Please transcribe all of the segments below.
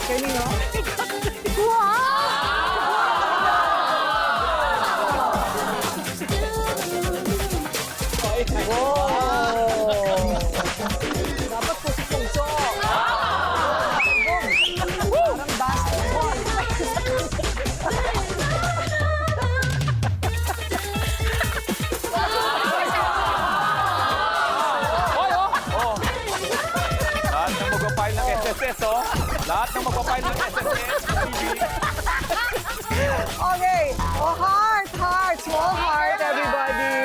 Kanino? Dapat puso-puso. Parang basketball. Lahat ng magpapile ng SSS, oh. Lahat ng magpapile ng SSS. Okay. Oh, heart. Small heart, everybody.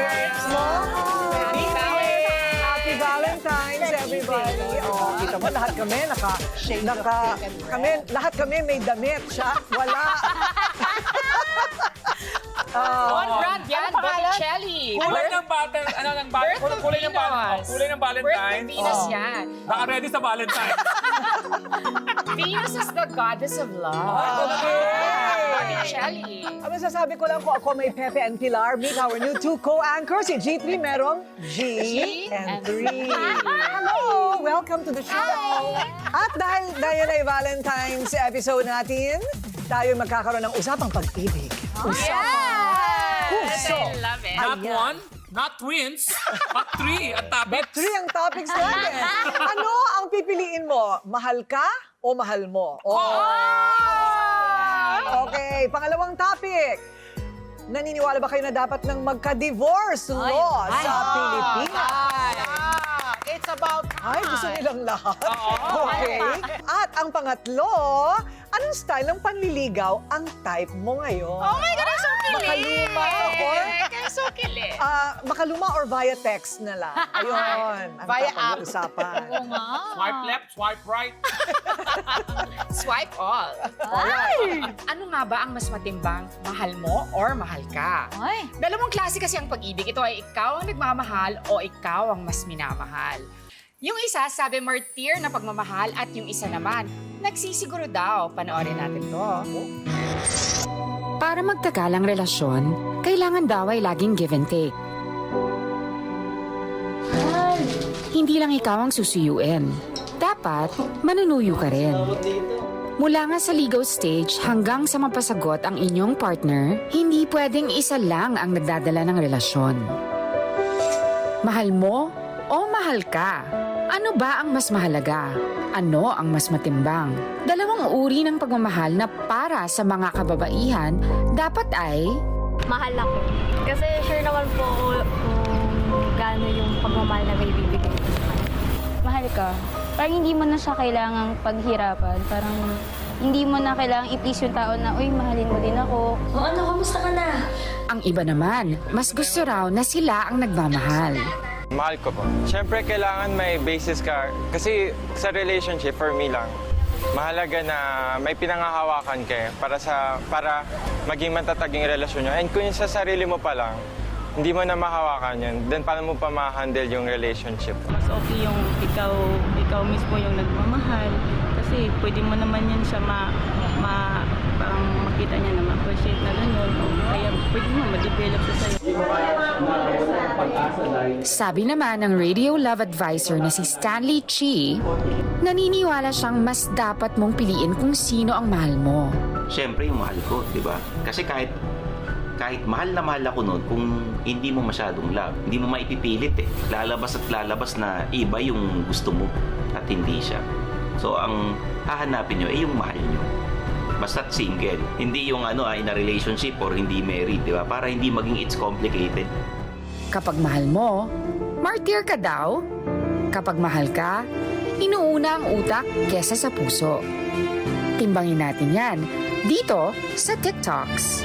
Small heart. Happy Valentine's, everybody. Oh, kita mo, lahat kami may damit. Siya, wala. On brand yan, Botticelli. Kulay ng Valentine. Ano ng Valentine? Kulay ng Valentine. Kulay ng Valentine. Birth of Venus yan. Naka-ready sa Valentine. Venus is the goddess of love. Botticelli. Ang masasabi ko lang kung ako may Pepe and Pilar, meet our new two co-anchors. Si G3 merong G and 3. Hello! Welcome to the show. At dahil ay Valentine's episode natin, tayo magkakaroon ng usapang pag-ibig. Yes! Puso. I love it. Not one, not twins, but three at topic. 3 ang topics natin. Ano ang pipiliin mo? Mahal ka o mahal mo? Okay, pangalawang topic. Naniniwala ba kayo na dapat nang magka-divorce law sa Pilipinas? It's about Ay, gusto nilang lahat. Okay. At ang pangatlo, anong style ng panliligaw ang type mo ngayon? Oh my God, I'm so kilig! Makaluma or I'm so kilig. makaluma or via text na lang? Ayun, ang Via app. papag-uusapan. Swipe left, swipe right. Swipe all. Alright. Ano nga ba ang mas matimbang? Mahal mo or mahal ka? Ay. Dalawang klase kasi ang pag-ibig. Ito ay ikaw ang nagmamahal o ikaw ang mas minamahal. Yung isa, sabi martir na pagmamahal at yung isa naman, nagsisiguro daw. Panoorin natin to. Para magtagal ang relasyon, kailangan daw ay laging give and take. Hindi lang ikaw ang susuyuin. Dapat, manunuyo ka rin. Mula nga sa legal stage hanggang sa mapasagot ang inyong partner, hindi pwedeng isa lang ang nagdadala ng relasyon. Mahal mo o mahal ka? Ano ba ang mas mahalaga? Ano ang mas matimbang? Dalawang uri ng pagmamahal na para sa mga kababaihan dapat ay Mahal ako. Kasi sure naman po kung gaano yung pagmamahal na may bibigay ko sa kanya. Mahal ka. Parang hindi mo na siya kailangang paghirapan. Parang hindi mo na kailangang i-please yung tao na, uy, mahalin mo din ako. O ano, kamusta ka na? ang iba naman, mas gusto raw na sila ang nagmamahal. Mahal ko po. Siyempre, kailangan may basis ka. Kasi sa relationship, for me lang, mahalaga na may pinangahawakan kayo para maging matatag yung relasyon nyo. And kung sa sarili mo pa lang, hindi mo na mahawakan yun, then paano mo pa ma-handle yung relationship? Mas okay yung ikaw mismo yung nagmamahal. Kasi pwede mo naman yan siya parang makita niya na ma-appreciate na gano'n. Kaya pwede mo ma-develop sa sa'yo. Sabi naman ng Radio Love Advisor na si Stanley Chi, naniniwala siyang mas dapat mong piliin kung sino ang mahal mo. Siyempre yung mahal ko, di ba? Kasi kahit mahal na mahal ako noon, kung hindi mo masyadong love, hindi mo maipipilit eh. Lalabas at lalabas na iba yung gusto mo at hindi siya. So ang hahanapin nyo ay yung mahal nyo. Basta't single. Hindi yung in a relationship or hindi married, di ba? Para hindi maging it's complicated. Kapag mahal mo, martir ka daw. Kapag mahal ka, inuuna ang utak kesa sa puso. Timbangin natin yan dito sa TikToks.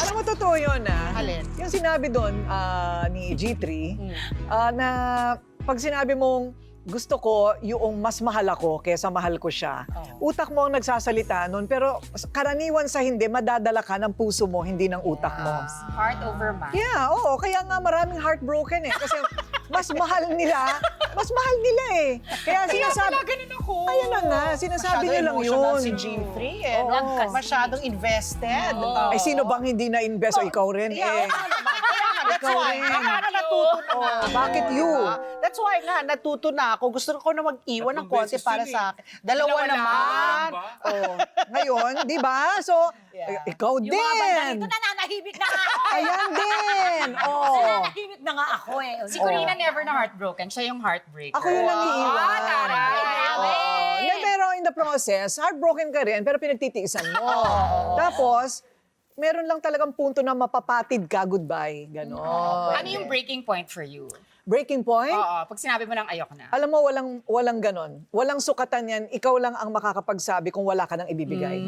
Alam mo, totoo yun, Alin? Yung sinabi doon ni G3, na pag sinabi mong gusto ko yung mas mahal ako kesa mahal ko siya, utak mo ang nagsasalita nun, pero karaniwan sa hindi, madadala ka ng puso mo, hindi ng utak mo. Heart over mind. Yeah, oo. Kaya nga maraming heartbroken eh. Kasi mas mahal nila eh. Kaya sinasabi... Kaya ganun ako. Ayun na nga, sinasabi niyo lang emotional yun. si Jeffrey eh. Oo. No? Masyadong invested. Ay, sino bang hindi na-invest? O ikaw rin eh. Yeah, oo naman. Kaya nga, that's Ikaw why. rin. Baka natuto na nga. Bakit you? Diba? That's why nga, natuto na ako. Gusto ko na mag-iwan ng konti para sa akin. Dalawa naman. Oh, ngayon, di ba? So, Yeah. ikaw Yung mga banda din. dito, nananahimik na nga ako. Ayan din. Oh. Nananahimik na nga ako eh. Si Corina never na heartbroken. Siya yung heartbreaker. Ako yung nangiiwan. taray. Oo. Pero in the process, heartbroken ka rin, pero pinagtitiisan mo. Tapos, meron lang talagang punto na mapapatid ka, goodbye. Ganon. Ano yung breaking point for you? Breaking point? Oo, pag sinabi mo ng ayoko na. Alam mo, walang ganon. Walang sukatan yan. Ikaw lang ang makakapagsabi kung wala ka nang ibibigay.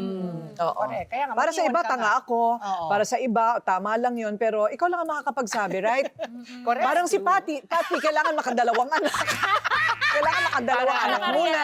Oo. Correct. Kaya nga, Para sa mag-iwan iba, ka tanga nga. ako. Oo. Para sa iba, tama lang yun. Pero ikaw lang ang makakapagsabi, right? Correct. Parang si Patty. Patty, kailangan makadalawang anak. Kailangan makadalawang anak muna.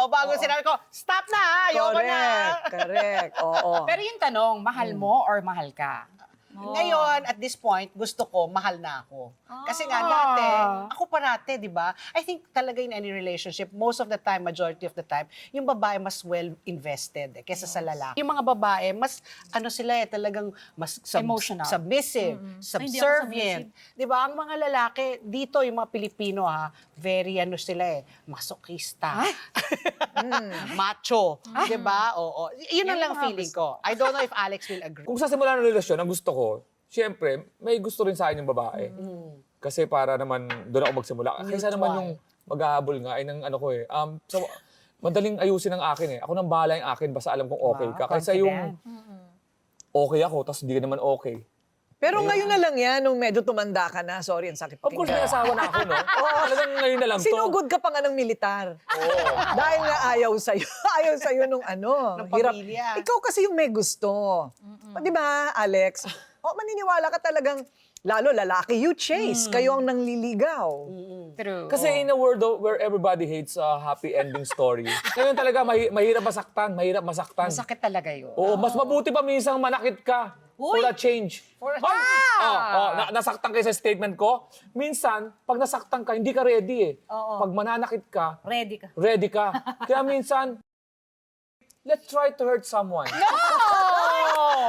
Bago sinabi ko, stop na ha, ayoko na. Correct. Oo. Pero yung tanong, mahal mo or mahal ka? Ngayon, at this point, gusto ko, mahal na ako. Kasi nga, dati, ako parate, di ba? I think talaga in any relationship, most of the time, majority of the time, yung babae mas well invested kesa sa lalaki. Yung mga babae, mas, sila talagang mas Emotional. submissive, subservient. Di ba? Ang mga lalaki, dito, yung mga Pilipino, very sila masokista. Macho. Di ba? Oo. Yun ang lang feeling ko. I don't know if Alex will agree. Kung sa simula ng relasyon, ang gusto ko, siyempre, may gusto rin sa akin yung babae. Kasi para naman doon ako magsimula. Kaysa naman yung mag-ahabol nga ay ng so, madaling ayusin ang akin eh. Ako nang bahala yung akin, basta alam kong okay ka. Kaysa yung okay ako, tapos hindi ka naman okay. Pero ngayon na lang yan, nung medyo tumanda ka na. Sorry, ang sakit Of course, pakinggan. may asawa na ako, no? Oo, talagang ngayon na lang to. Sinugod ka pa nga ng militar. Dahil nga ayaw sa'yo. Ayaw sa'yo nung Ng pamilya. Ikaw kasi yung may gusto. Di ba, Alex? Maniniwala ka talagang, lalo lalaki, you chase. Kayo ang nangliligaw. True. Kasi in a world where everybody hates a happy ending story, ngayon talaga mahirap masaktan, Masakit talaga yun. Oo, mas mabuti pa minsan manakit ka for a change. Nasaktan kayo sa statement ko. Minsan, pag nasaktan ka, hindi ka ready eh. Pag mananakit ka, Ready ka. Kaya minsan, let's try to hurt someone.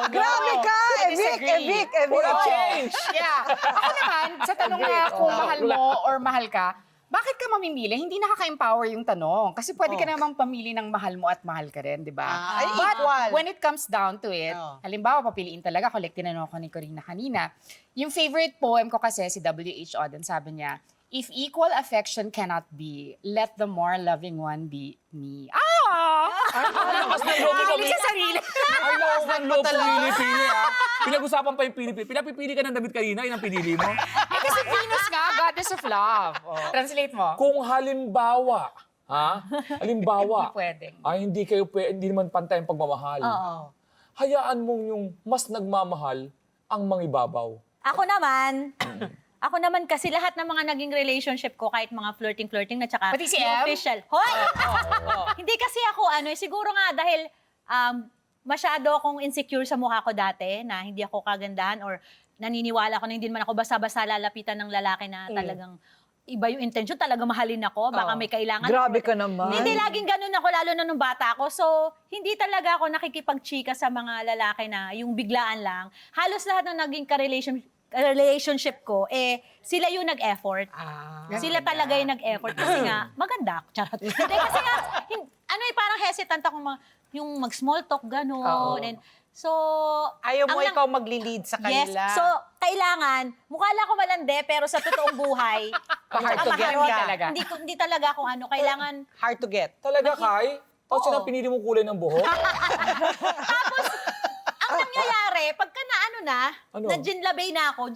Grabe ka! Evic! For a change. Yeah. Ako naman, sa tanong na kung mahal mo or mahal ka, bakit ka mamimili? Hindi nakaka-empower yung tanong. Kasi pwede ka namang pamili ng mahal mo at mahal ka rin, di ba? Ay, But equal. when it comes down to it, halimbawa, papiliin talaga, like tinanong ko ni Corina kanina, yung favorite poem ko kasi, si W.H. Auden, sabi niya, if equal affection cannot be, let the more loving one be me. Lakas ng loob mo Sa sarili. Ay, lakas ng loob pili-pili, ha? Pinag-usapan pa yung pili-pili. Pinapipili ka ng damit kanina, yun ang pinili mo. Kasi Venus nga, goddess of love. Translate mo. Kung halimbawa, halimbawa, Hindi pwedeng. ay hindi naman pantay ang pagmamahal. Hayaan mong yung mas nagmamahal ang mangibabaw. Ako naman kasi lahat ng mga naging relationship ko, kahit mga flirting na tsaka Pati si yung Em? official. Hoy! Hindi kasi ako siguro nga dahil masyado akong insecure sa mukha ko dati na hindi ako kagandahan or naniniwala ko na hindi naman ako basta-basta lalapitan ng lalaki na talagang iba yung intention, talaga mahalin ako, baka may kailangan. Grabe ka naman. Hindi, laging ganun ako, lalo na nung bata ako. So, hindi talaga ako nakikipagchika sa mga lalaki na yung biglaan lang. Halos lahat ng naging relationship ko, sila yung nag-effort. Sila talaga yung nag-effort. Kasi nga, maganda ako. Charot. Hindi, kasi nga, parang hesitant ako yung mag-small talk, gano'n. And so, Ayaw mo ang ikaw magli-lead sa yes, kanila. so, kailangan, mukha lang ako malande, pero sa totoong buhay, Hard to get maharot. ka. talaga. Hindi talaga ako kailangan, Hard to get. Talaga, Kai? Tapos yun ang pinili mong kulay ng buhok? ang nangyayari, pagka Ano? na ginlabay na ako,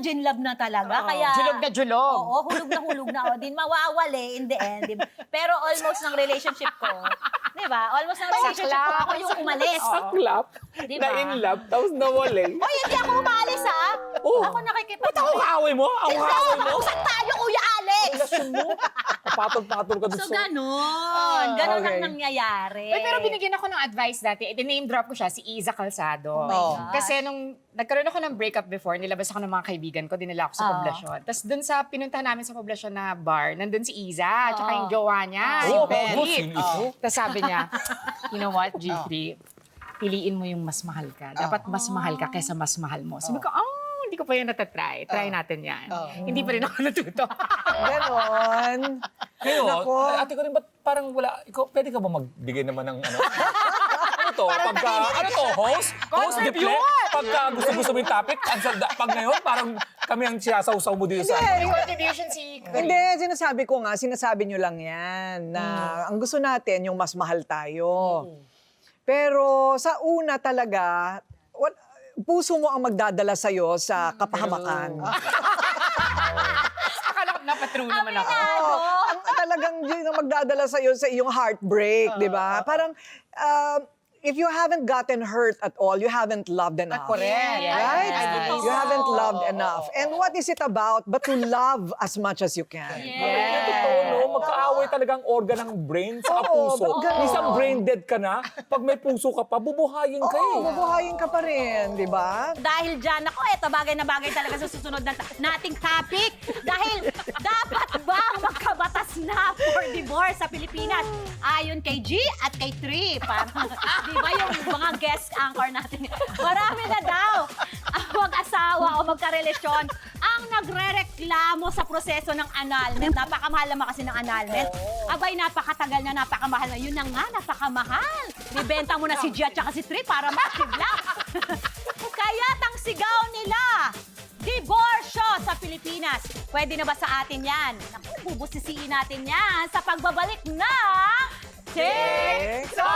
ginlab na talaga. Kaya, Julog na julog. Oo, hulog na. O, din mawawali in the end. Diba? Pero almost ng relationship ko, di ba? Almost ng relationship ko, ako yung umalis. Saklap, Diba? na in love, tapos nawali. Hoy, hindi ako umalis, ha? Oh. Ako nakikipag... Ba't ako kaaway mo? Ako kaaway mo? Saan tayo, Kuya Alex? Patol-patol ka doon So, ganon. Ganon okay. ang nangyayari. Uy, pero binigyan ako ng advice dati. Name drop ko siya, si Iza Calzado. Oh my gosh. Kasi nung nagkaroon ako ng breakup before, nilabas ako ng mga kaibigan ko, dinala ako sa poblasyon. Tapos dun sa pinuntahan namin sa poblasyon na bar, nandun si Iza, tsaka yung jowa niya, si Oh, Beth. sino ito? Tapos sabi niya, you know what, G3, piliin mo yung mas mahal ka. Dapat mas mahal ka kaysa mas mahal mo. Sabi ko, hindi hindi ko pa yan natatry. Try natin yan. Hindi pa rin ako natuto. Ganon. Kayo, Nako. ate ko rin, ba't parang wala, ikaw, pwede ka ba magbigay naman ng ano? Ano to? Pagka, ano to? Host? Host display? Pagka gusto-gusto mo yung topic, pag ngayon, parang kami ang siyasawsaw mo dito sa ano. May contribution si Corinne. Hindi, sinasabi nyo lang yan na ang gusto natin yung mas mahal tayo. Pero sa una talaga, puso mo ang magdadala sa'yo sa kapahamakan. Akala ko napatrue naman ako. Ang talagang yun ang magdadala sa'yo sa iyong heartbreak, di ba? Parang, if you haven't gotten hurt at all, you haven't loved enough. Correct. Right? Yes. You haven't loved enough. And what is it about but to love as much as you can? Yung totoo, no? Magkaaway talagang organ ng brain sa puso. ganun. Minsan brain dead ka na, pag may puso ka pa, bubuhayin ka eh. Bubuhayin ka pa rin, di ba? Dahil dyan, ako, eto bagay na bagay talaga sa susunod nating topic. Dahil dapat bang magkabatas na for divorce sa Pilipinas? Ayon kay G at kay Tri. Di ba yung mga guest anchor natin? Marami na daw ang mag-asawa o magkarelasyon ang nagre-reklamo sa proseso ng annulment. Napakamahal naman kasi ng annulment. Abay, napakatagal na, napakamahal na. Yun na nga, napakamahal. Bibenta mo na si G at saka si Tri para makibla. Kaya't ang sigaw nila, diborsyo sa Pilipinas. Pwede na ba sa atin yan? Naku, bubusisiin natin yan sa pagbabalik ng TikTok!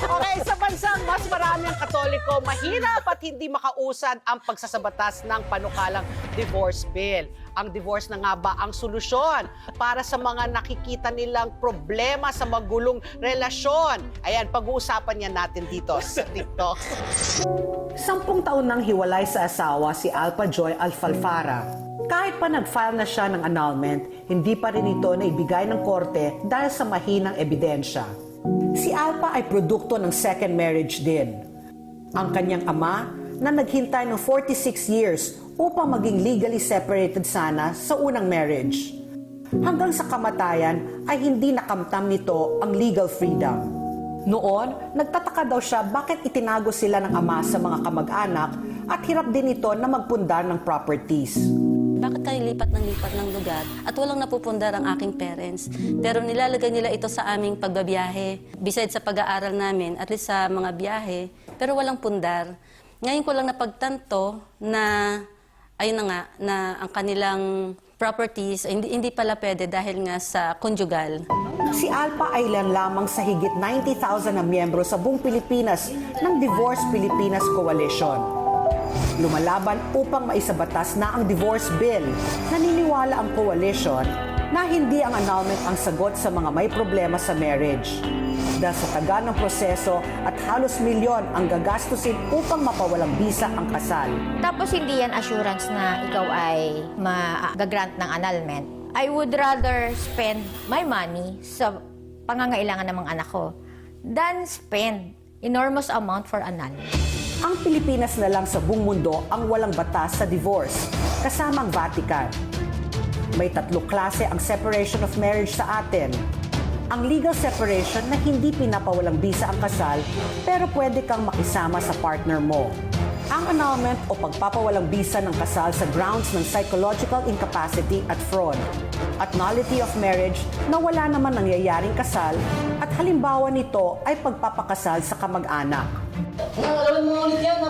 Okay, sa bansang mas marami ang Katoliko, mahirap at hindi makausad ang pagsasabatas ng panukalang divorce bill. Ang divorce na nga ba ang solusyon para sa mga nakikita nilang problema sa magulong relasyon? Ayan, pag-uusapan yan natin dito sa TikTok. 10 taon nang hiwalay sa asawa si Alpa Joy Alfalfara. Kahit pa nag-file na siya ng annulment, hindi pa rin ito naibigay ng korte dahil sa mahinang ebidensya. Si Alpa ay produkto ng second marriage din. Ang kanyang ama na naghintay ng 46 years upang maging legally separated sana sa unang marriage. Hanggang sa kamatayan ay hindi nakamtam nito ang legal freedom. Noon, nagtataka daw siya bakit itinago sila ng ama sa mga kamag-anak at hirap din ito na magpundar ng properties. Bakit kayo lipat ng lugar at walang napupundar ang aking parents? Pero nilalagay nila ito sa aming pagbabiyahe. Besides sa pag-aaral namin, at least sa mga biyahe, pero walang pundar. Ngayon ko lang napagtanto na, ayun na nga, na ang kanilang properties, hindi pala pwede dahil nga sa conjugal. Si Alpa ay ilan lamang sa higit 90,000 na miyembro sa buong Pilipinas ng Divorce Pilipinas Coalition. Lumalaban upang maisabatas na ang divorce bill. Naniniwala ang coalition na hindi ang annulment ang sagot sa mga may problema sa marriage. Dahil sa tagal ng proseso at halos milyon ang gagastusin upang mapawalang bisa ang kasal. Tapos hindi yan assurance na ikaw ay mag-grant ng annulment. I would rather spend my money sa pangangailangan ng mga anak ko than spend enormous amount for annulment. Ang Pilipinas na lang sa buong mundo ang walang batas sa divorce, kasama ang Vatican. May 3 klase ang separation of marriage sa atin. Ang legal separation na hindi pinapawalang bisa ang kasal, pero pwede kang makisama sa partner mo. Ang annulment o pagpapawalang bisa ng kasal sa grounds ng psychological incapacity at fraud. At nullity of marriage na wala naman nangyayaring kasal at halimbawa nito ay pagpapakasal sa kamag-anak.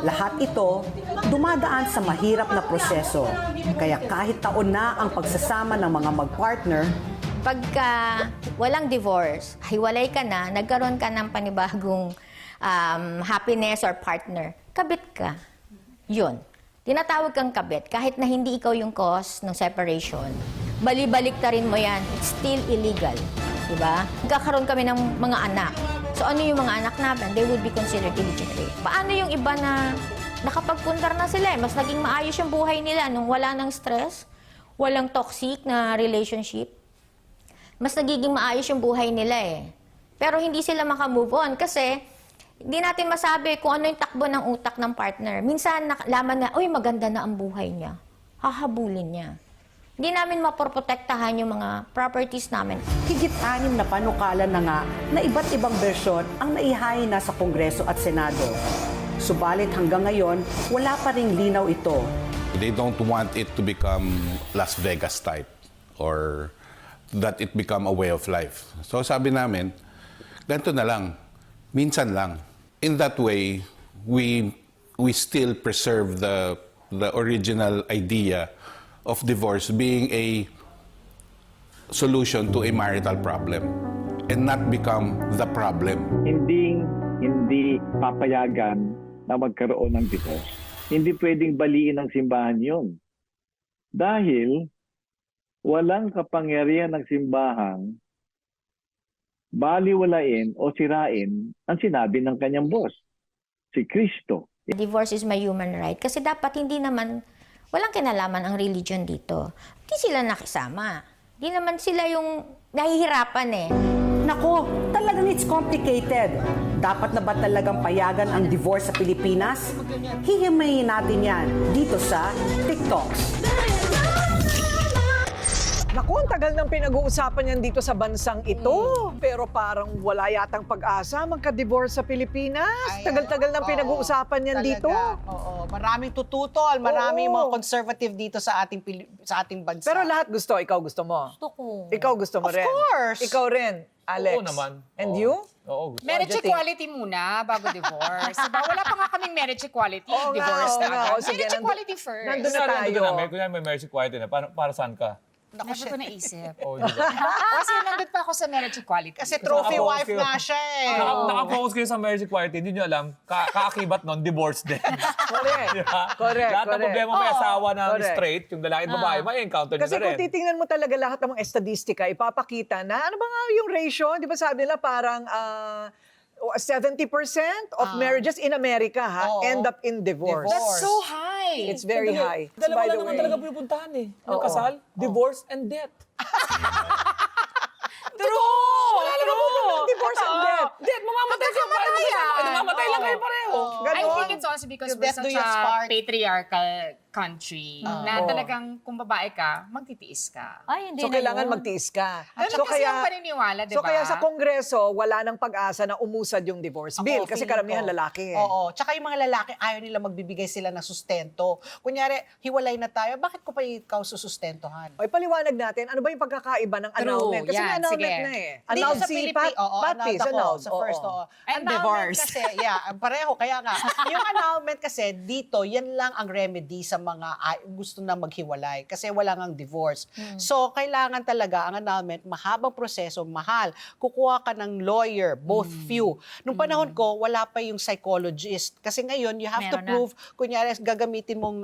Lahat ito dumadaan sa mahirap na proseso. Kaya kahit taon na ang pagsasama ng mga mag-partner, Pagka walang divorce, hiwalay ka na, nagkaroon ka ng panibagong happiness or partner, kabit ka. Yun. Tinatawag kang kabit. Kahit na hindi ikaw yung cause ng separation, bali-balik ta rin mo yan, it's still illegal. Diba? Nagkakaroon kami ng mga anak. So ano yung mga anak namin? They would be considered illegitimate. Paano yung iba na nakapagpundar na sila? Mas naging maayos yung buhay nila nung wala ng stress, walang toxic na relationship. Mas nagiging maayos yung buhay nila eh. Pero hindi sila makamove on kasi hindi natin masabi kung ano yung takbo ng utak ng partner. Minsan laman na, uy, maganda na ang buhay niya. Hahabulin niya. Hindi namin maproprotektahan yung mga properties namin. higit 6 na panukala na nga na iba't ibang bersyon ang naihain na sa Kongreso at Senado. Subalit hanggang ngayon, wala pa ring linaw ito. They don't want it to become Las Vegas type or that it become a way of life. So sabi namin, ganito na lang, minsan lang. In that way, we still preserve the original idea of divorce being a solution to a marital problem and not become the problem. Hindi papayagan na magkaroon ng divorce. Hindi pwedeng baliin ng simbahan yun. Dahil walang kapangyarihan ng simbahan baliwalain o sirain ang sinabi ng kanyang boss, si Kristo. Divorce is my human right. Kasi dapat hindi naman, walang kinalaman ang religion dito. Hindi sila nakisama. Hindi naman sila yung nahihirapan eh. Nako, talagang it's complicated. Dapat na ba talagang payagan ang divorce sa Pilipinas? Hihimayin natin yan dito sa TikToks. Naku, ang tagal ng pinag-uusapan yan dito sa bansang ito. Pero parang wala yatang pag-asa magka-divorce sa Pilipinas. Tagal-tagal ng pinag-uusapan yan dito. Oo, maraming tututol, maraming mga conservative dito sa ating bansa. Pero lahat gusto. Ikaw gusto mo? Gusto ko. Ikaw gusto mo Of rin? course. Ikaw rin, Alex? Oo naman. And Oo. you? Oo, gusto. Marriage What do you think? equality muna bago divorce. Diba? Wala pa nga kaming marriage equality. Oo nga, Divorce oo na nga. agad. O, sige, Marriage nandun- equality first. nandun na Kunyari, tayo. nandun na, kunyari may marriage equality na, para saan ka? Never ko naisip. Oo, di ba? Kasi nandun pa ako sa marriage equality. Kasi trophy Naka-focus wife kayo. nga siya eh. Naka-focus kayo sa marriage equality, hindi nyo alam, kaakibat nun, divorce din. Correct. Di ba? Correct, Lahat ng correct. problema may Oo, asawa na correct. straight, yung lalaki at babae, may encounter nyo Kasi na rin. kung titingnan mo talaga lahat ng mga estadistika, ipapakita na, ano ba nga yung ratio? Di ba sabi nila parang 70% of marriages in America end up in divorce. That's so high. It's very high. Dalawa By lang the naman way. talaga pinupuntahan eh. Ng Oo. kasal, divorce, and death. Wala naman pupunta ng divorce and death. Death, mamamatay kayo. Mamamatay lang kayo pareho. I think it's also because Till we're death do such you a part. patriarchal country na talagang kung babae ka, magtitiis ka. Ay, hindi So, na kailangan yun. magtiis ka. Ganun kasi ang paniniwala, di ba? So, kaya sa Kongreso, wala nang pag-asa na umusad yung divorce bill. Ako, Kasi feeling karamihan ko. lalaki. Oo. Tsaka yung mga lalaki, ayaw nila magbibigay sila ng sustento. Kunyari, hiwalay na tayo, bakit ko pa ikaw susustentohan? O, paliwanag natin, ano ba yung pagkakaiba ng annulment? Kasi Yan, may annulment sige. na eh. Dito Annulled sa si Pilipinas, Patty, annulled ako annulled. sa first, Oo. oo. And Annulment divorce. kasi, pareho, kaya nga. Yung annulment kasi, dito, yan lang ang remedy sa mga gusto na maghiwalay kasi wala ngang divorce. So, kailangan talaga ang annulment, mahabang proseso, mahal. Kukuha ka ng lawyer, both few. Nung panahon ko, wala pa yung psychologist. Kasi ngayon, you have to Meron na. prove, kunyari, gagamitin mong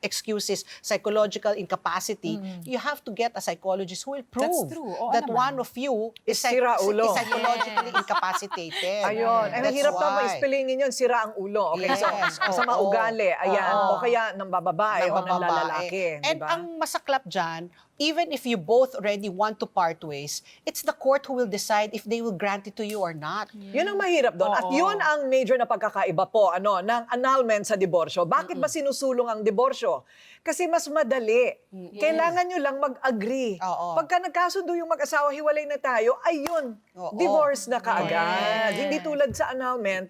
excuses, psychological incapacity, you have to get a psychologist who will prove true. Oo that naman. one of you is, Sira ulo. psychologically incapacitated. Ayun. Ay, That's mahirap na why. maispilingin yun, sira ang ulo. Okay, so, Yes, masama oo. ugali. Ayan. Oo. O kaya ng bababae o ng babae. lalaki. And Diba? ang masaklap dyan, even if you both already want to part ways, it's the court who will decide if they will grant it to you or not. Yun ang mahirap doon. At yun ang major na pagkakaiba po ng annulment sa diborsyo. Bakit ba sinusulong ang diborsyo? Kasi mas madali. Kailangan nyo lang mag-agree. Oo. Pagka nagkasundo yung mag-asawa, hiwalay na tayo, ayun, Oo. divorce na kaagad. Hindi tulad sa annulment,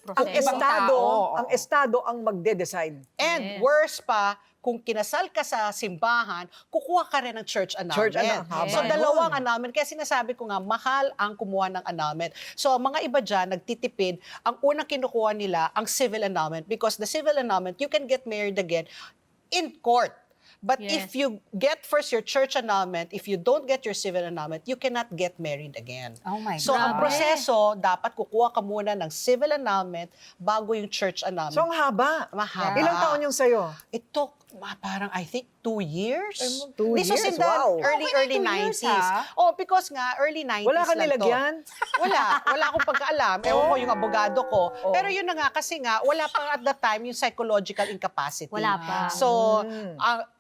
ang Ibang estado, tao. ang estado ang magde-decide. And worse pa, kung kinasal ka sa simbahan, kukuha ka rin ng church annulment. Church annulment. So, Haba dalawang yun. annulment. Kaya sinasabi ko nga, mahal ang kumuha ng annulment. So, ang mga iba dyan, nagtitipid, ang unang kinukuha nila, ang civil annulment. Because the civil annulment, you can get married again in court. But Yes. if you get first your church annulment, if you don't get your civil annulment, you cannot get married again. Oh my So, ang God. proseso, dapat kukuha ka muna ng civil annulment bago yung church annulment. So, ang haba. Mahaba. Ilang taon yung sa'yo? It took parang, I think, 2 years. 2 This was years? in the Wow. early 2 years, 90s. ha? Oh, because nga, early 90s Wala ka lang nilagyan? to. Wala akong pagkaalam. Ewan ko yung abogado ko. Pero yun na nga, kasi nga, wala pa at that time yung psychological incapacity. Wala pa. So,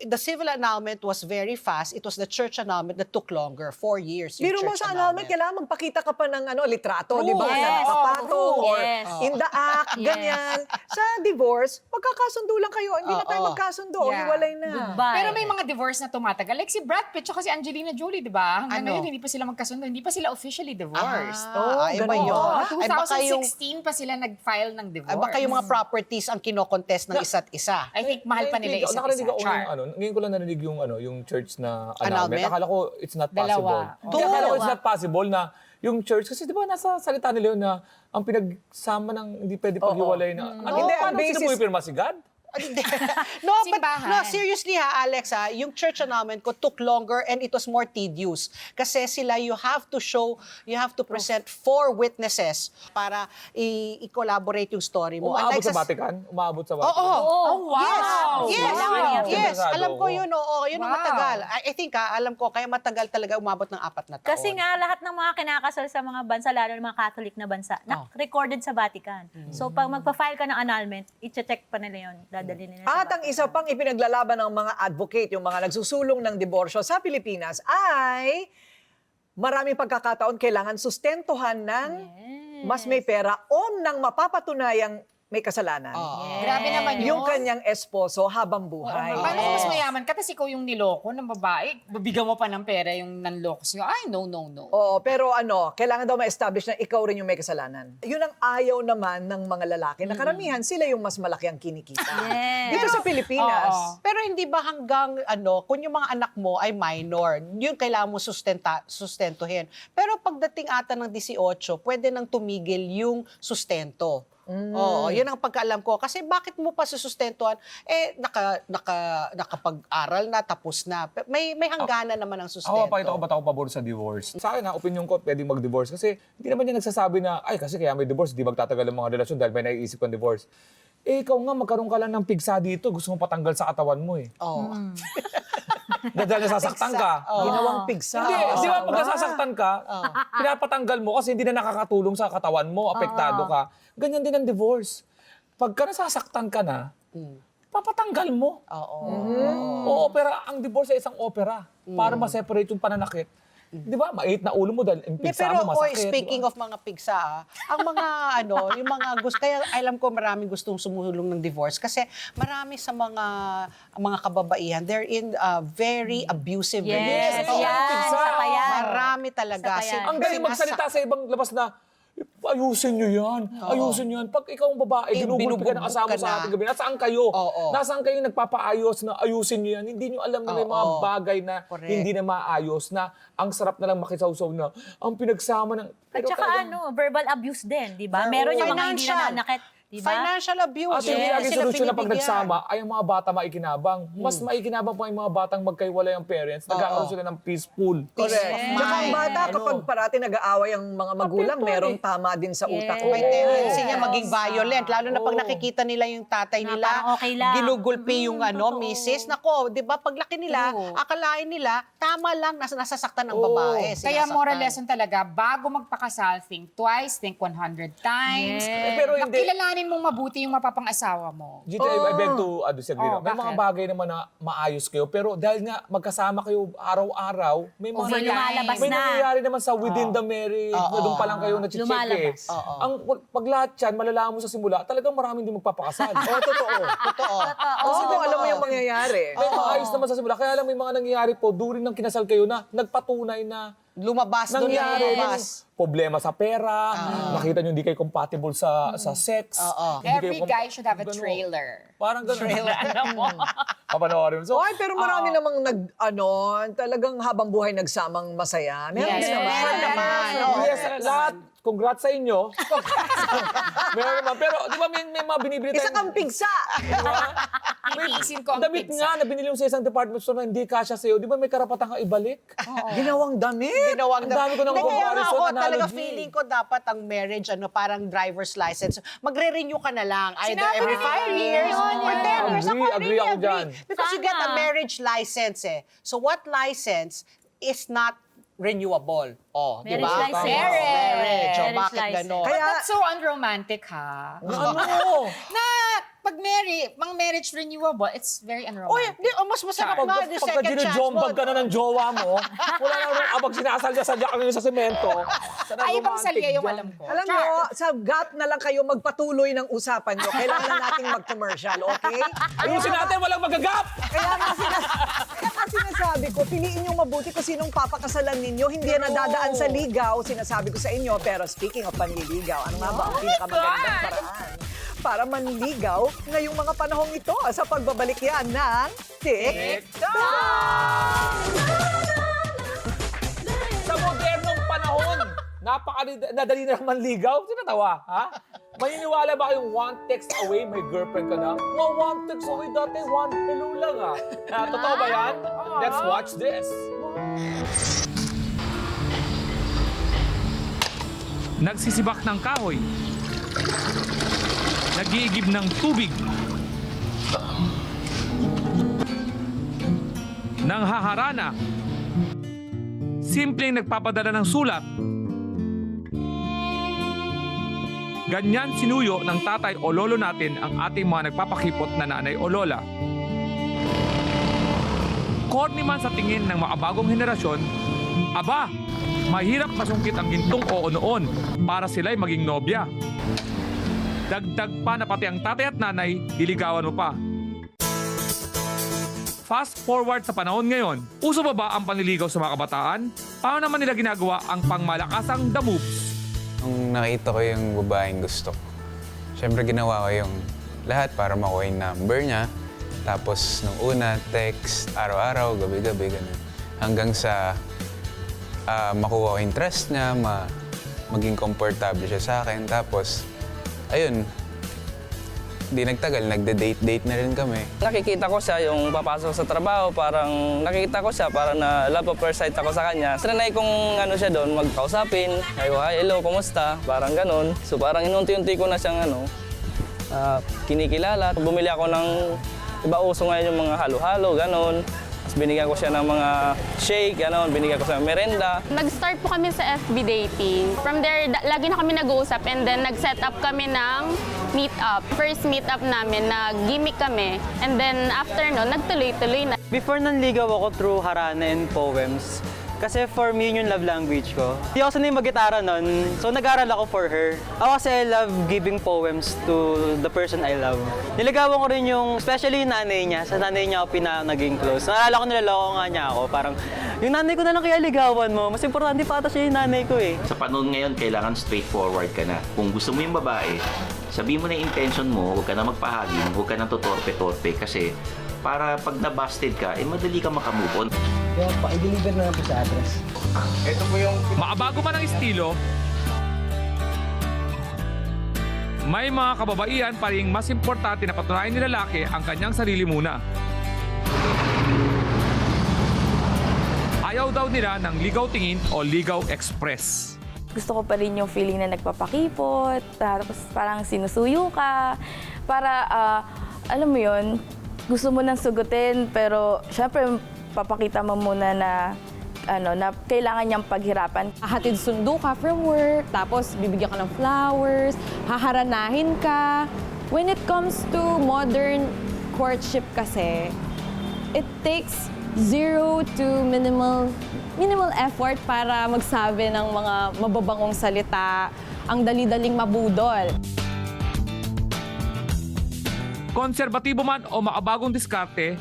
the civil annulment was very fast. It was the church annulment that took longer, 4 years. yung Biro mo church sa annulment, kailangan magpakita ka pa ng litrato, di ba? Yes. Na nakapatong or Yes. in the act, Yes. ganyan. Sa divorce, magkakasundo lang kayo. Hindi na tayo magkasundo. Yeah. Hiwalay na. Goodbye. Pero may mga divorce na tumatagal. Like si Brad Pitt tsaka si Angelina Jolie, di ba? Hanggang ngayon, hindi pa sila magkasundo. Hindi pa sila officially divorced. Ay, ba ganun. yun? Oo, Ay, baka yung, 2016 pa sila nag-file ng divorce. ay, baka yung mga properties ang kinokontest ng isa't isa. I think mahal pa nila isa't Nakarinig isa. ako yung ngayon ko lang narinig yung church na annulment. Annulment? Akala ko it's not Dalawa. possible. Hindi, akala ko it's not possible na yung church, kasi di ba nasa salita nila yun na ang pinagsama ng hindi pwede paghiwalay na. Hindi, ang Paano sila basis- pumipirma si God? No, but Simbahan. no, seriously Alex yung church annulment ko took longer and it was more tedious. Kasi sila, you have to present 4 witnesses para i-collaborate yung story mo. Umaabot Unlike sa Vatican? Umaabot sa Vatican? Oo. Oh, wow! Yes. Yes. Interesado Alam ko ako. yun. Oo, yun ang Wow. matagal. I think alam ko, kaya matagal talaga umabot ng 4 na taon. Kasi nga, lahat ng mga kinakasal sa mga bansa, lalo ng mga Catholic na bansa, recorded sa Vatican. So, pag magpa-file ka ng annulment, i-check pa nila yun. Dadalhin nila sa At ang isa pang ipinaglalaban ng mga advocate, yung mga nagsusulong ng diborsyo sa Pilipinas ay maraming pagkakataon kailangan sustentuhan ng mas may pera o ng mapapatunayang may kasalanan. Grabe naman yun. Yung kanyang esposo habang buhay. Paano kung mas mayaman ka? Tapos ikaw yung niloko ng babae, babigyan mo pa ng pera yung nanloko sa'yo. Ay, no. Oo, pero kailangan daw ma-establish na ikaw rin yung may kasalanan. Yun ang ayaw naman ng mga lalaki na karamihan sila yung mas malaki ang kinikita. Dito sa Pilipinas. Pero hindi ba hanggang kung yung mga anak mo ay minor, yun kailangan mo sustentuhin. Pero pagdating ata ng 18, pwede nang tumigil yung sustento. Oo, yun ang pagkaalam ko. Kasi bakit mo pa susustentuhan? Nakapag-aral na, tapos na. May hangganan naman ang sustento. Ako, pakita ko ba't ako pabor sa divorce? Sa akin, opinion ko, pwedeng mag-divorce. Kasi hindi naman niya nagsasabi na, ay, kasi kaya may divorce, di magtatagal ang mga relasyon dahil may naiisip kang divorce. Ikaw nga, magkaroon ka lang ng pigsa dito, gusto mo patanggal sa katawan mo eh. Oo. Dahil nasasaktan ka. Ginawang pigsa. Hindi, di ba pag nasasaktan ka, pinapatanggal mo kasi hindi na nakakatulong sa katawan mo, apektado ka. Ganyan din ang divorce. Pagka nasasaktan ka na, papatanggal mo. Oo, opera. Ang divorce ay isang opera para ma-separate yung pananakit. Di ba? Mait na ulo mo dahil yung pigsa Pero mo masakit. speaking of mga pigsa, ang mga yung mga gusto, kaya alam ko maraming gustong sumulong ng divorce kasi marami sa mga kababaihan, they're in very abusive Yes, relationship. yan. Isa pa yan. Marami talaga. Isa pa yan. Ang galing magsalita sa ibang labas na, ayusin nyo yan. Ayusin nyo yan. Pag ikaw ang babae, ginugulpi ka ng asawa ka sa na. ating gabi, nasaan kayo? Oo. Nasaan kayo nagpapaayos na ayusin nyo yan? Hindi nyo alam na may mga bagay na Correct. hindi na maayos, na ang sarap na lang makisawsaw na ang pinagsama ng... At Pero saka talagang- verbal abuse din, di ba? Meron yung mga hindi Financial. nananakit, di ba? Financial abuse. At hindi lagi Sila solusyon na pag binibigyan. nagsama ay ang mga bata maikinabang. Mas maikinabang pa yung mga batang magkaiwalay ang parents. Nagkakaroon sila ng peaceful. Correct. Yes. Tsaka ang bata, kapag parati nag-aaway ang mga magulang, merong tama din sa utak. May tendency niya maging violent. Lalo na pag nakikita nila yung tatay Na nila, parang okay lang. ginugulpi yung misis. Nako, di ba, paglaki nila, akalain nila, tama lang, nasasaktan ng babae. Kaya sinasaktan. moral lesson talaga, bago magpakasal, think twice, think 100 times. Pero hindi. Kilalanin mong mabuti yung mapapang-asawa mo. GT, I beg to disagree. Oh, May mga bakit? bagay naman na maayos kayo, pero dahil nga magkasama kayo araw-araw, may mga May lumalabas may na. nangyayari naman sa within the marriage, na doon pa lang kayo na-check eh. Lumalabas. Ang pag lahat yan, malalaman mo sa simula, talagang maraming hindi magpapakasal. Totoo. Totoo. Kasi kung alam mo yung mangyayari. May maayos naman sa simula. Kaya lang may mga nangyayari po during ng kinasal kayo na nagpatunay na Lumabas doon yung nangyari lumabas. yung problema sa pera, nakita nyo hindi kayo compatible sa sex. Hindi Every kayo guy should have a Ganun. trailer. Parang gano'n. Papanoorin mo. So, Oy, pero marami namang talagang habang buhay nagsamang masaya. Meron Yes, din naman. meron naman. yes, lahat. Congrats sa inyo. Meron naman. Pero di ba may mga binibili Isa kang pigsa! Titiisin ko ang Damit pizza. nga na binili mo sa isang department store na hindi kasya sa'yo, di ba may karapatan kang ibalik? Ginawang damit. Ginawang Ang dami ko ng Kaya nga comparison, ako, talaga analogy. feeling ko dapat ang marriage, parang driver's license. Magre-renew ka na lang. Either Sinabi every na 5 yun. years or 10 years. Agree ako dyan. Because you get a Tama. marriage license. So what license is not renewable. Oh, di Marriage ba? license. Marriage. Oh, Marriage bakit license. gano'n? But that's so unromantic, ha? Ano? Na pag marriage renewable, it's very unromantic. Mas masarap nga. The Pagka second chance mo. ginujombag ka na ng jowa mo, wala na rin abang sinasalya-salya ka ngayon sa semento. Ay, ibang salya yung alam ko. Alam nyo, sa gap na lang kayo magpatuloy ng usapan nyo. Kailangan nating mag-commercial, okay? Ayusin natin, walang magagap! Kaya nga sinasabi ko, piliin nyo mabuti kung sinong papakasalan ninyo. Hindi yan nadadaan sa ligaw, sinasabi ko sa inyo. Pero speaking of panliligaw, ano nga ba ang pinakamagandang paraan para manligaw ngayong mga panahong ito sa pagbabalik yan ng TikTok! Sa modernong panahon, napakadali na manligaw. Sinatawa, ha? Maniniwala ba kayong one text away, may girlfriend ka na? Well, one text away dati, one hello lang, ha? Totoo ba yan? Let's watch this. Nagsisibak ng kahoy. Nag-iigib ng tubig. Nanghaharana. Simpleng nagpapadala ng sulat. Ganyan sinuyo ng tatay o lolo natin ang ating mga nagpapakipot na nanay o lola. Corny man sa tingin ng makabagong henerasyon, aba, mahirap masungkit ang gintong oo noon para sila'y maging nobya. Dagdag pa na pati ang tatay at nanay, diligawan mo pa. Fast forward sa panahon ngayon, uso ba ang panliligaw sa mga kabataan? Paano naman nila ginagawa ang pangmalakasang the moves? Nung nakita ko yung babaeng gusto ko, syempre ginawa ko yung lahat para makuha yung number niya. Tapos nung una, text, araw-araw, gabi-gabi, ganun. Hanggang sa makuha ko yung trust niya, maging komportable siya sa akin. Tapos, ayun, di nagtagal, nagde-date na rin kami. Nakikita ko siya yung papasok sa trabaho, parang nakikita ko siya, parang na love at first sight ako sa kanya. Trinay kong ano siya doon, magkausapin, hi, hello, kumusta? Parang ganon. So parang inunti-unti ko na siyang kinikilala. Bumili ako ng iba uso ngayon yung mga halo-halo, ganon. Tapos binigyan ko siya ng mga shake, ganon. Binigyan ko siya ng merenda. Nag-start po kami sa FB dating. From there, lagi na kami nag-uusap and then nag-set up kami ng meet-up. First meet-up namin, nag-gimmick kami. And then after no, nagtuloy-tuloy na. Before nanligaw ako through harana and poems, kasi for me yun yung love language ko. Hindi ako sanay mag-gitara nun, so nag-aral ako for her. Ako kasi I love giving poems to the person I love. Niligawan ko rin yung, especially yung nanay niya. Sa nanay niya ako naging close. Naalala ko, nilaloko nga niya ako. Parang, yung nanay ko na lang kaya ligawan mo. Mas importante pa ata siya yung nanay ko eh. Sa panahon ngayon, kailangan straightforward ka na. Kung gusto mo yung babae, sabihin mo na yung intention mo, huwag ka na magpahaging, huwag ka na tutorpe-torpe kasi para pag na-busted ka, madali ka makamove on. Kaya pa, i-deliver na lang po sa address. Ito po yung... Maabago man ang estilo, may mga kababaihan pa rin mas importante na patunayan ni lalaki ang kanyang sarili muna. Ayaw daw nila ng ligaw tingin o ligaw express. Gusto ko pa rin yung feeling na nagpapakipot, tapos parang sinusuyo ka, para alam mo yun, gusto mo nang sugutin, pero syempre papakita mo muna na na kailangan niyang paghirapan. Hatid sundo ka from work, tapos bibigyan ka ng flowers, haharanahin ka. When it comes to modern courtship kasi, it takes 0 to minimal effort para magsabi ng mga mababangong salita, ang dali-daling mabudol. Konserbatibo man o makabagong diskarte,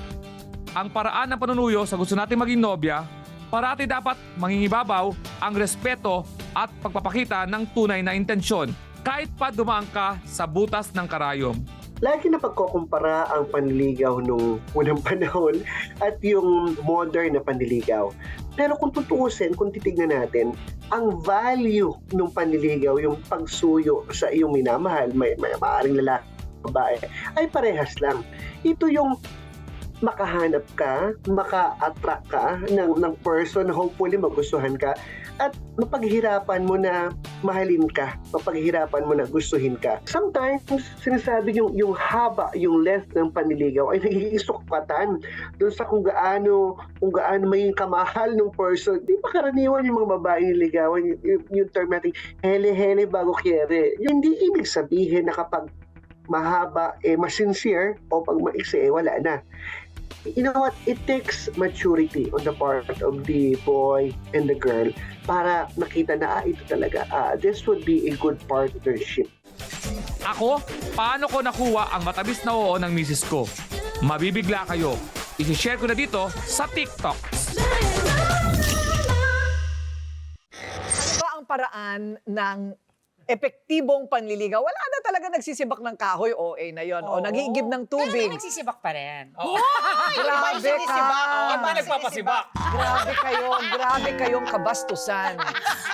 ang paraan ng panunuyo sa gusto nating maging nobya, parati dapat mangingibabaw ang respeto at pagpapakita ng tunay na intensyon, kahit pa dumaan ka sa butas ng karayom. Lagi na pagkukumpara ang panliligaw nung unang panahon at yung modern na panliligaw. Pero kung tutuusin, kung titignan natin, ang value ng panliligaw, yung pagsuyo sa iyong minamahal, may maaaring lalaki, babae, ay parehas lang. Ito yung makahanap ka, maka-attract ka ng person na hopefully magustuhan ka at mapaghirapan mo na mahalin ka, mapaghirapan mo na gustuhin ka. Sometimes, sinasabi yung haba, yung length ng panliligaw ay nagiging sukatan doon sa kung gaano maging kamahal ng person. Di ba karaniwan yung mga babaeng niligawan, yung term natin, hele-hele bago kiyere. Yung hindi ibig sabihin na kapag mahaba, mas sincere, o pag maiksi, wala na. You know what? It takes maturity on the part of the boy and the girl para nakita na, ito talaga, this would be a good partnership. Ako, paano ko nakuha ang matamis na oo ng misis ko? Mabibigla kayo. I-share ko na dito sa TikTok. Ano ba ang paraan ng epektibong panliligaw? Wala na talaga nagsisibak ng kahoy, OA na yon. O nag-iigib ng Pero tubig. may nagsisibak pa rin. Grabe ka! Iba nagpapasibak. Grabe kayong kabastusan.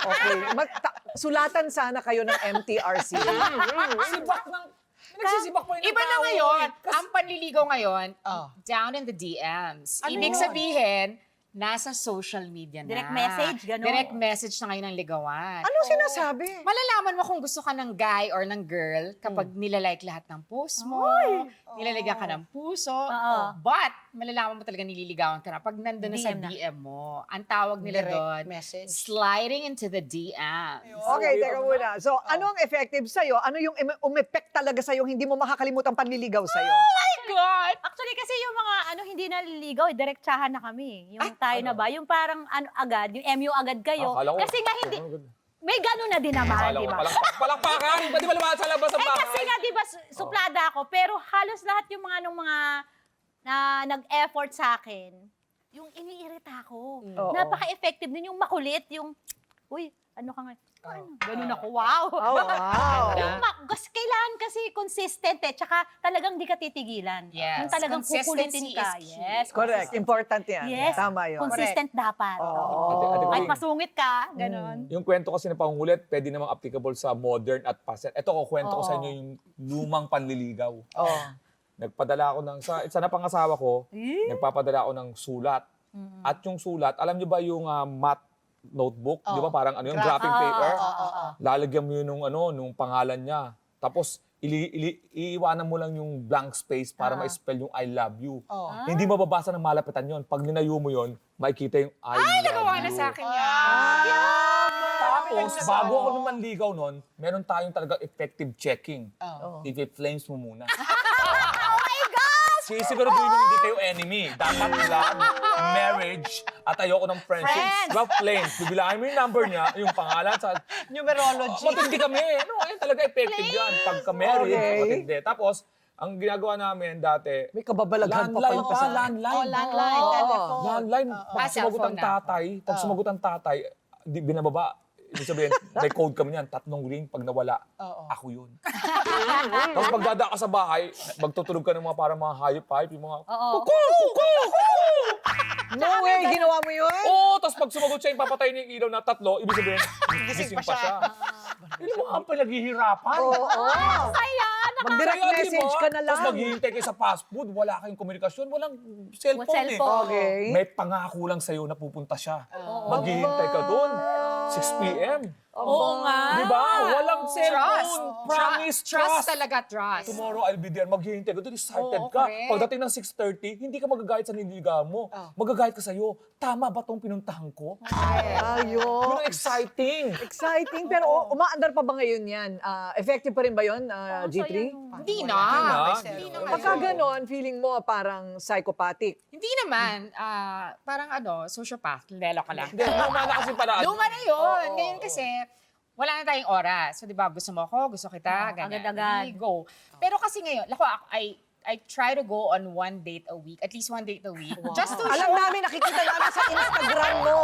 Okay. Sulatan sana kayo ng MTRC. Sibak ng... Nagsisibak pa rin ng Iba na tao, ngayon. eh. Ang panliligaw ngayon, down in the DMs. Ano Ibig yun? sabihin, nasa social media na. Direct message, gano'n? Direct message na ngayon ng ligawan. Ano sinasabi? Malalaman mo kung gusto ka ng guy or ng girl kapag nilalike lahat ng post mo, nilalagyan ka ng puso. But, malalaman mo talaga nililigawan ka na pag nandun na sa DM na. DM mo. Ang tawag nila Direct doon, message. sliding into the DMs. Okay, teka muna. So, ano ang effective sa'yo? Ano yung umepek talaga sa'yo, hindi mo makakalimutan panliligaw sa'yo? Oh my God! Actually, kasi yung mga hindi naliligaw, diretsahan na kami. Yung tayo na ba? Yung parang agad, yung MU agad kayo. Akala ko- Kasi nga hindi, may gano'n na din naman, Akala di ko, ba? palakpakan! Pwede ba lumahan sa labas ng bahay? Kasi nga, di ba, suplada ako, pero halos lahat yung mga na nag-effort sa akin, yung iniirita ko. Oo. Napaka-effective din yung makulit, yung, uy, ano ka nga? Ganun ako, wow. Wow. Kailangan kasi consistent tsaka talagang di ka titigilan. Yes. Yung talagang kukulitin Consistency ka. is key. Yes. Correct. Important yan. Yes. Tama yun. Consistent dapat. Oo. Kahit masungit ka, ganon. Yung kwento kasi na pangungulit, pwede namang applicable sa modern at past. Ito ko, kwento ko sa inyo yung lumang panliligaw. Oh. Nagpadala ako ng, sa napangasawa ko, nagpapadala ako ng sulat. At yung sulat, alam niyo ba yung matte notebook, di ba parang ano yung wrapping paper? Lalagyan mo yun nung pangalan niya. Tapos, iiwanan mo lang yung blank space para ma-spell yung I love you. Hindi mababasa ng malapitan yon. Pag ninayo mo yon, makikita yung I love you. Nagawa na sa akin yan. Tapos, bago ako naman ligaw nun, meron tayong talaga effective checking. If it flames mo muna. Sisiguraduhin yung hindi kayo enemy. Dapat love, marriage, at ayoko ng friendship. Diba, flames. Bibilangin mo yung number niya, yung pangalan sa... Numerology. Matindi kami. Ayun talaga effective yan. Pagka-marriage, Okay. matindi. Tapos, ang ginagawa namin dati, May kababalaghan pa landline pala pa, sa... landline. Landline, telephone. Landline. Pag sumagot ang tatay, binababa. Ibig sabihin, may code kami niyan, 3 ring, pag nawala, ako yun. Tapos pagdada ka sa bahay, magtutulog ka ng mga parang mga hayop-hayop, yung mga kuku! No way, ginawa mo yun? Oo, tapos pag sumagot siya, yung papatay niya yung ilaw na 3, ibig sabihin, gising pa siya. Hindi mo ang pinaghihirapan. Saya! Mag-direct message ka na lang. Tapos maghihintay kayo sa fast food, wala kayong komunikasyon, walang cellphone eh. Okay. May pangako lang sa'yo na pupunta siya. Maghihintay ka doon. 6 p.m. Oo nga. Di ba? Walang cellphone. Trust. Promise, Trust talaga, trust. Tomorrow I'll be there. Maghihintay ka doon. Excited Oo, ka. correct. Pagdating ng 6:30, hindi ka magagayat sa nililigawan mo. Magagayat ka sa'yo. Tama ba tong pinuntahan ko? Ayun. Yun ang exciting. Exciting, pero umaandar pa ba ngayon yan? Effective pa rin ba yun, G3? Hindi na. Hindi na. Pagka ganon, feeling mo parang psychopathic. Hindi naman. Parang sociopath. Lelo ka lang. Hindi, luma na kasi paraan. Luma na yun. Ngayon kasi, wala na tayong oras. So, di ba, gusto mo ako, gusto kita, ganyan. agad-agad. Really go. Pero kasi ngayon, I try to go on 1 date a week, at least 1 date a week. Just to Alam namin, nakikita namin sa Instagram mo.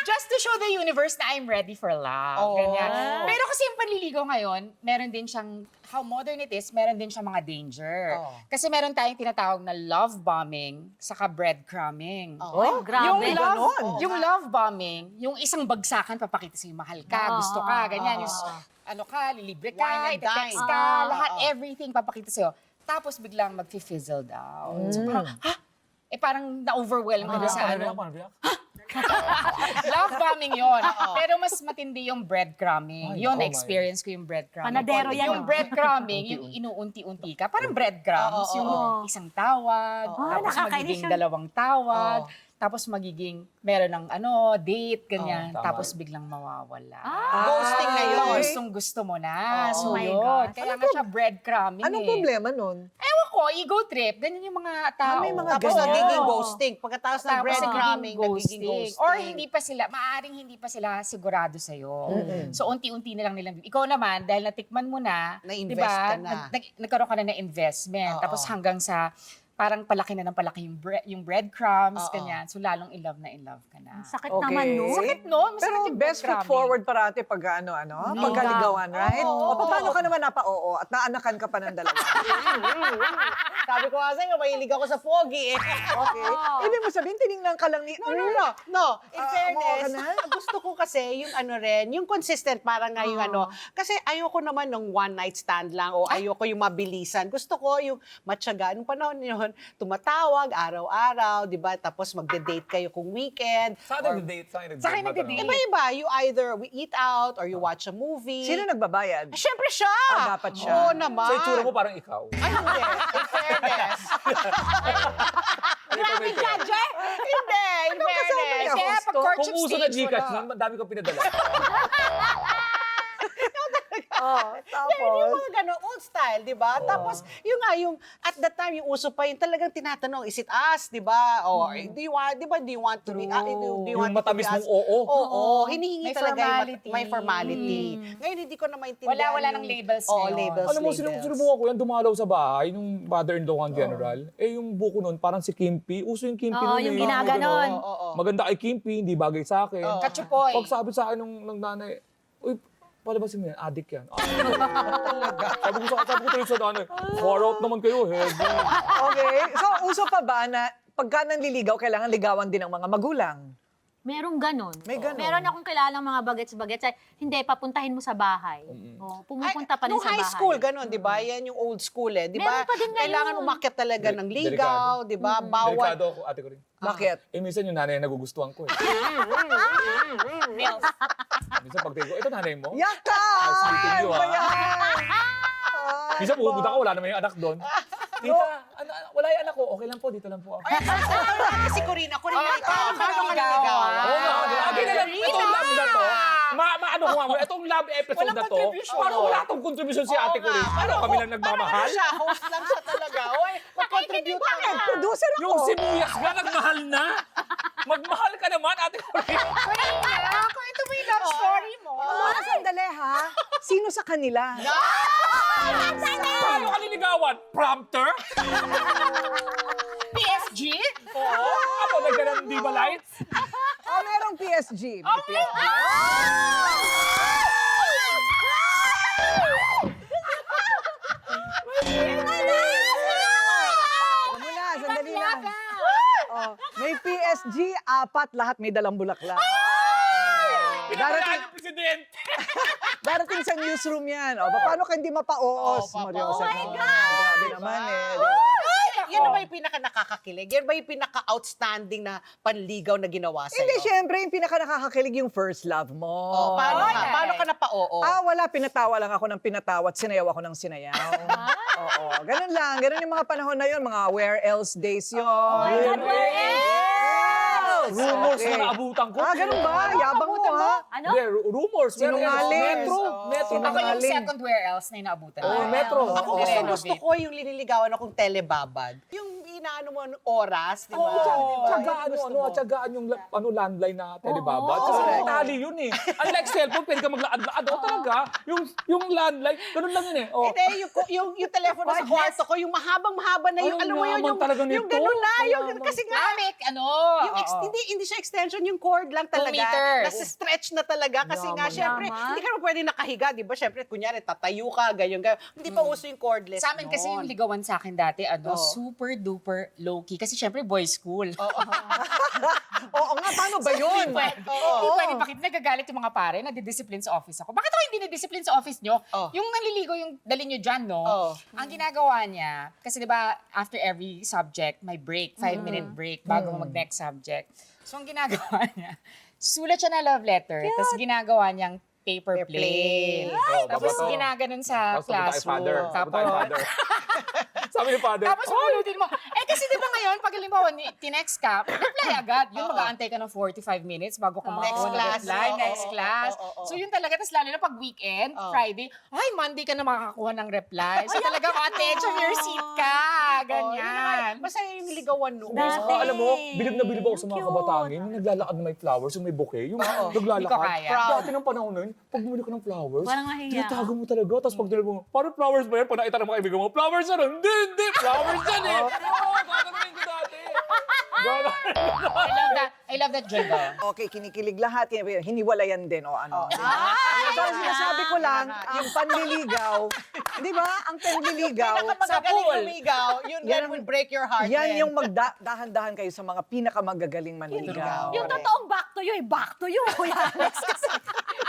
Just to show the universe na I'm ready for love. Ganyan. Pero kasi yung panliligaw ngayon, meron din siyang, how modern it is, meron din siyang mga danger. Kasi meron tayong tinatawag na love bombing, saka breadcrumbing. Grabe. Yung love bombing, yung isang bagsakan, papakita sa'yo, mahal ka, gusto ka, ganyan. Yung, lilibre ka, Wine and ite-text dine. ka, lahat, everything papakita sa'yo. Tapos biglang mag-fizzle down. So parang, parang na-overwhelm ka na sa ano. Love bombing yun. Pero mas matindi yung breadcrumbing. Ay, Yun, oh my. na-experience ko yung breadcrumbing. Panadero yan, Yung oh. breadcrumbing, yung inuunti-unti ka. Parang breadcrumbs, yung isang tawad, tapos nakakainis magiging yun. 2 tawad, tapos magiging meron ng date, ganyan, tama. tapos biglang mawawala. Ghosting na yun. Gusto mo na. Oh So my yun. gosh. Kaya nga siya breadcrumbing Anong eh. problema nun? Ewan ko, ego trip. Ganyan yung mga tao. may mga Tapos ganun. nagiging ghosting. Pagkatapos ng Tapos breadcrumbing, nagiging nagiging ghosting. Or maaring hindi pa sila sigurado sa'yo. So, unti-unti na lang nilang. Ikaw naman, dahil natikman mo na, Na-invest diba, ka na. nagkaroon ka na ng investment. Tapos hanggang sa, parang palaki na ng palaki yung breadcrumbs, ganyan. So, lalong in love ka na. Sakit Okay. naman, no? Sakit, no? Masakit Pero yung best foot breadcrumbing. forward parati pag pagkaligawan, right? Oo. O paano ka naman napa-oo at naanakan ka pa ng dalawa? Sabi ko nga sa'yo, mahilig ako sa pogi eh. Okay. Ibig mo sabihin, tinignan ka lang ni... No. In fairness, oo ka na? gusto ko kasi yung yung consistent, parang nga yung kasi ayoko naman ng one night stand lang o ayoko yung mabilisan. Gusto ko yung matyaga. Nung panahon yun, tumatawag araw-araw, di ba? Tapos magde-date kayo kung weekend. Saan nag-date? Saan nag-date? Iba-iba. You either we eat out or you watch a movie. Sino nagbabayad? Siyempre siya! Dapat siya. Oo naman. Sa itsura mo parang ikaw. Ay, hindi. In fairness. Grabe ka, Jay! Hindi, in fairness. Kaya pag courtship Kung uso na stage, Gcash wala. nun, dami ko pinadala. Yung mga gano'n, old style, di ba? Tapos, yung at that time, yung uso pa yun, talagang tinatanong, is it us, di ba? Or, do you want to be, do you Yung want to matamis be us? mong oo. Oo, hinihingi May talaga formality. may formality. Ngayon, hindi ko na maintindihan. Wala ng labels Oo, ngayon. labels. Alam mo, sinubukan ko yan, dumalaw sa bahay, nung mother-in-law ang general. Eh, yung buko nun, parang si Kimpi. Uso yung Kimpi nun. yung eh. ginaganon. Maganda kay Kimpi, hindi bagay sa akin. Kachupoy. Pag sabi sa akin ng nanay, uy, palabasin mo yan, adik yan. Sabi ko tuloy sa nanay, far out naman kayo, heavy. Okay. So, uso pa ba na pagka nanliligaw, kailangan ligawan din ng mga magulang? Merong ganon. May ganon. Meron akong kilalang mga bagets-bagets. Hindi, papuntahin mo sa bahay. O, pumupunta pa rin Nung sa bahay. high school, gano'n, di ba? Yan yung old school eh. Di ba? Meron pa din ngayon. Kailangan umakyat talaga ng ligaw, di ba? Delikado Bawal. ako, ate ko rin. Bakit? Eh, minsan yung nanay nagugustuhan ko eh. Minsan pag tingin ko, ito nanay mo? Yaka! Nice meeting you, Ano ba ah. yan? Minsan pupunta ka, wala naman yung anak doon. Tita, wala yung anak ko. Okay lang po, dito lang po ako. Si Corina Paano ka naligawan? Oo nga, lagi na lang. Itong love na to, ano ko nga mo, itong love episode Walang na to, contribution. parang wala tong contribution si ate ko rin. Paano kami lang nagmamahal? Parang siya, host lang siya talaga. Oy, mag-contribute ka. Producer ako. Yung sibuyas nga, nagmahal na. Magmahal ka naman, ate ko rin. Ito mo yung love story mo. Sandali ha. Sino sa kanila? Paano ka niligawan? Prompter? PSG? Oo. Ako nagkaroon ng Diva Lights? Oh, merong PSG. May PSG. Mula, sandali lang. Oh, may PSG, 4, lahat may dalang bulaklak. Pinapalaan yung presidente. Darating sa newsroom yan. O, paano ka hindi mapa-oos? Maria Jose? my God! Grabe naman eh. di ba? Yan ba yung pinaka-nakakakilig? Yan ba yung pinaka-outstanding na panligaw na ginawa sa'yo? Hindi, syempre, yung pinaka-nakakakilig yung first love mo. Oh, paano ka napa-oo? Wala. Pinatawa lang ako ng pinatawa at sinayaw ako ng sinayaw. Oo. Ganun lang. Ganun yung mga panahon na yun. Mga where else days yun. Oh my God, where else? Rumors Okay. na naabutan ko. Ganun ba? Yabang mo, ha? Ano? Hindi, rumors. Sinungaling. Metro. Ako yung Sinungaling. second where else na inaabutan. Oo, Metro. Ako gusto ko yung liniligawan akong telebabad. Yung inaano mo ng oras, di ba? Tsagaan yung landline na telebabad. Kasi tali yun eh. Unlike cellphone, pwede ka maglaan-laan. Talaga, yung landline, ganun lang yun eh. Oh. Hindi, yung telepono sa kwarto ko, yung mahabang-mahaba na yung, Ay, alam mo yun, yaman talaga yung nito. ganun na, yung, kasi nga, hindi siya extension, yung cord lang 2 talaga. meters. Nasa-stretch na talaga, kasi nga, syempre, hindi ka naman pwede nakahiga, di ba? Syempre, kunyari, tatayo ka, ganyan. Hindi pa uso yung cordless. Sa amin kasi yung ligawan sa akin dati, super duper super low-key. Kasi syempre, boys school. Oo nga, paano ba yun? Hindi pwede. Bakit nagagalit yung mga pare na didiscipline sa office ako? Bakit ako hindi na-discipline sa office nyo? Yung naliligo yung dali nyo dyan, no? Ang ginagawa niya, kasi di ba after every subject, may break, 5-minute break bago mag-next subject. So ang ginagawa niya, sulat siya na love letter, tapos ginagawa niyang paper plane. Tapos ginaganon sa classroom. Tapos, sabi ni father, Tapos ulitin mo. Kasi di ba ngayon, pag halimbawa, tinext ka, reply agad. Yung mag-aantay ka ng 45 minutes bago ka makakuha ng reply. Next class. So yun talaga. Tapos lalo na pag weekend, Friday, ay, Monday ka na makakakuha ng reply. So talaga, attention your seat ka. Ganyan. Masaya yung niligawan noon. Alam mo, bilib na bilib ako sa mga kabataan. Yung naglalakad na may flowers, yung may bouquet, yung naglalakad. Hindi ko kaya. Dati ng panahon na yun, pag bumili ka ng flowers, Parang mahiya. tinatago mo talaga. Tapos pag nilabo mo, parang flowers ba yan? Pag nakita ng mga kaibigan mo, flowers na rin. Hindi, flowers yan eh. Oo, gagawin ko dati. I love that jingle. Okay, kinikilig lahat. Hiniwalayan din o ano. So, ang sinasabi ko lang, yung panliligaw, di ba? Ang panliligaw, Sa pool. Lumigaw, yun will break your heart. yan yung magdahan-dahan kayo sa mga pinakamagagaling manligaw. Yung totoong back to you, Kuya Alex. Kasi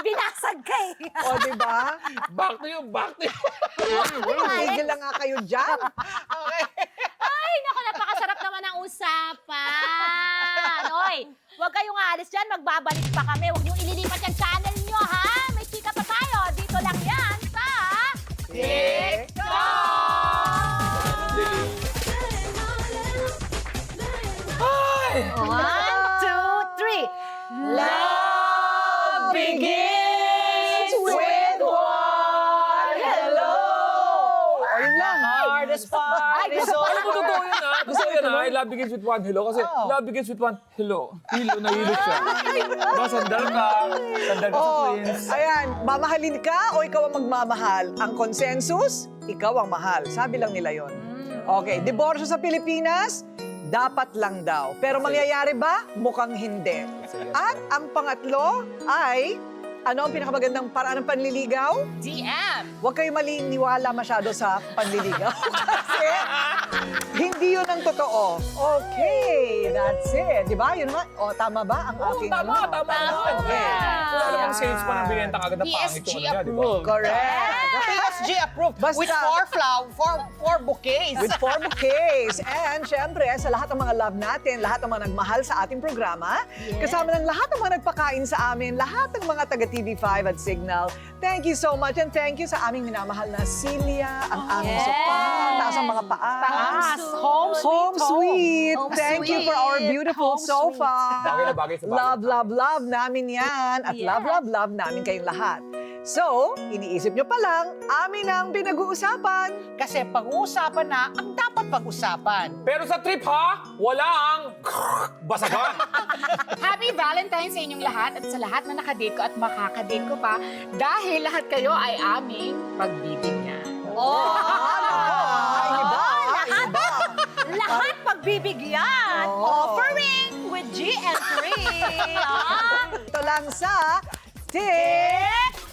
binasag ka eh. O, di ba? Back to you. Tigil lang nga kayo dyan. Ay, naku, napakasarap naman ang usapan. Oy, huwag kayong aalis dyan, magbabalik pa kami. Huwag niyong ililipat yung channel niyo, ha? May chika pa tayo. Dito lang yan sa... One, two, three. Love begins with one hello. O, yun lang. Hardest part is Alam mo, totoo yun ha. Gusto ko yun ha. Love begins with one hello. Kasi love begins with one hello. Hilo, nahilo siya. Diba, sandal ka. Sandal ka sa twins. Ayan, mamahalin ka o ikaw ang magmamahal? Ang consensus, ikaw ang mahal. Sabi lang nila yon. Okay, diborsyo sa Pilipinas, dapat lang daw. Pero mangyayari ba? Mukhang hindi. At ang pangatlo ay, ano ang pinakamagandang paraan ng panliligaw? DM. Huwag kayo maliniwala masyado sa panliligaw. Kasi hindi yun ang totoo. Okay, that's it. Di ba? Yun naman. O, tama ba ang aking Tama. Wala namang sales pa ng binenta kagad na pangit PSG yung ano niya, di ba? approved. Correct. PSG approved Basta- with four bouquets. With 4 bouquets. And syempre, sa lahat ng mga love natin, lahat ng mga nagmahal sa ating programa, kasama ng lahat ng mga nagpakain sa amin, lahat ng mga taga TV5 at Signal, thank you so much and thank you sa aming minamahal na Celia, ang aming sopa, taas ang mga paa. Home sweet. Thank you for our beautiful sofa. Bagay na bagay sa bagay. Love namin yan. At love namin kayong lahat. So, iniisip nyo pa lang, amin ang pinag-uusapan. Kasi pag-uusapan na ang dapat pag-usapan. Pero sa trip ha, wala ang basagan. Happy Valentine's sa inyong lahat at sa lahat na nakadate ko at makakadate ko pa dahil lahat kayo ay aming pagbibigyan. Lahat pagbibigyan. Offering with GL3. Ito lang sa TikTok!